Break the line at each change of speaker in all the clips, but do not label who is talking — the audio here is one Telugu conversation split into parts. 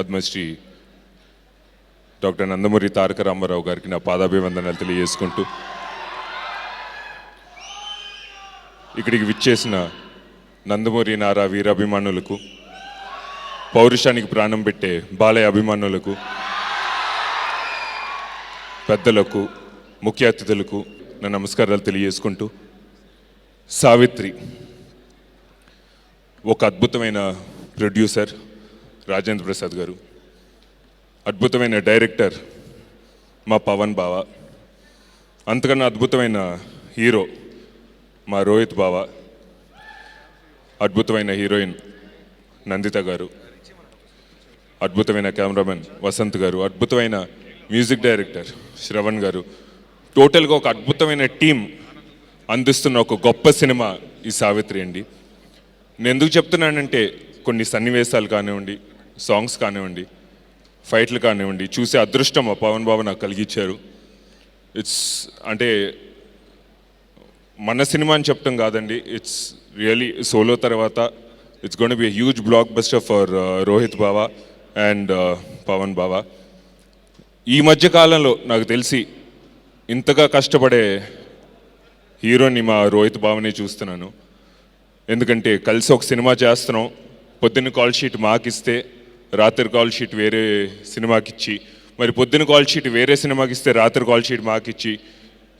పద్మశ్రీ డాక్టర్ నందమూరి తారక రామారావు గారికి నా పాదాభివందనాలు తెలియజేసుకుంటూ, ఇక్కడికి విచ్చేసిన నందమూరి నారా వీరాభిమానులకు, పౌరుషానికి ప్రాణం పెట్టే బాలయ్య అభిమానులకు, పెద్దలకు, ముఖ్య అతిథులకు నా నమస్కారాలు తెలియజేసుకుంటూ, సావిత్రి ఒక అద్భుతమైన ప్రొడ్యూసర్ రాజేంద్ర ప్రసాద్ గారు, అద్భుతమైన డైరెక్టర్ మా పవన్ బావ, అంతకన్నా అద్భుతమైన హీరో మా రోహిత్ బావ, అద్భుతమైన హీరోయిన్ నందిత గారు, అద్భుతమైన కెమెరామెన్ వసంత్ గారు, అద్భుతమైన మ్యూజిక్ డైరెక్టర్ శ్రవణ్ గారు, టోటల్గా ఒక అద్భుతమైన టీం అందిస్తున్న ఒక గొప్ప సినిమా ఈ సావిత్రి అండి. నేను ఎందుకు చెప్తున్నానంటే, కొన్ని సన్నివేశాలు కానివ్వండి, సాంగ్స్ కానివ్వండి, ఫైట్లు కానివ్వండి, చూసే అదృష్టం మా పవన్ బాబు నాకు కలిగించారు. అంటే మన సినిమా అని చెప్తాం కాదండి, ఇట్స్ రియలీ సోలో తర్వాత it's gonna be huge blockbuster for Rohit బావా అండ్ పవన్ బావా. ఈ మధ్య కాలంలో నాకు తెలిసి ఇంతగా కష్టపడే హీరోని మా రోహిత్ బావనే చూస్తున్నాను. ఎందుకంటే కలిసి ఒక సినిమా చేస్తున్నాం, పొద్దున్న కాల్ షీట్ మాకిస్తే రాత్రి కాల్ షీట్ వేరే సినిమాకి ఇచ్చి, మరి పొద్దున్న కాల్ షీట్ వేరే సినిమాకి ఇస్తే రాత్రి కాల్ షీట్ మాకిచ్చి,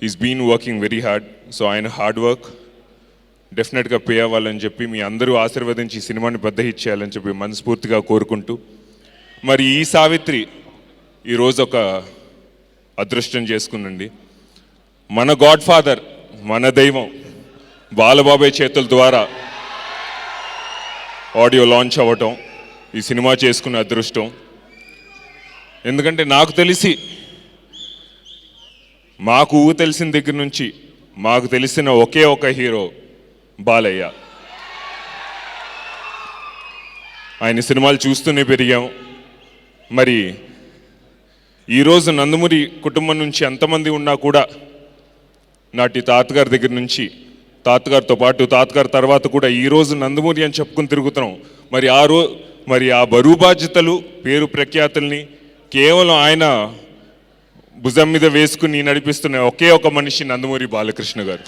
is been working very hard. So ఆయన హార్డ్ వర్క్ డెఫినెట్గా పే అవ్వాలని చెప్పి, మీ అందరూ ఆశీర్వదించి ఈ సినిమాని పెద్ద హిట్ చేయాలని చెప్పి మనస్ఫూర్తిగా కోరుకుంటూ, మరి ఈ సావిత్రి ఈరోజు ఒక అదృష్టం చేసుకుందండి. మన గాడ్ ఫాదర్, మన దైవం బాలబాబాయ్ చేతుల ద్వారా ఆడియో లాంచ్ అవ్వటం, ఈ సినిమా చేసుకున్న అదృష్టం. ఎందుకంటే నాకు తెలిసి, మాకు తెలిసిన దగ్గర నుంచి మాకు తెలిసిన ఒకే ఒక హీరో బాలయ్య. ఆయన సినిమాలు చూస్తూనే పెరిగాం. మరి ఈరోజు నందమూరి కుటుంబం నుంచి ఎంతమంది ఉన్నా కూడా, నాటి తాతగారి దగ్గర నుంచి, తాతగారితో పాటు తాతగారి తర్వాత కూడా ఈరోజు నందమూరి అని చెప్పుకుని తిరుగుతున్నాం. మరి ఆ బరువు బాధ్యతలు, పేరు ప్రఖ్యాతుల్ని కేవలం ఆయన భుజం మీద వేసుకుని నడిపిస్తున్న ఒకే ఒక మనిషి నందమూరి బాలకృష్ణ గారు.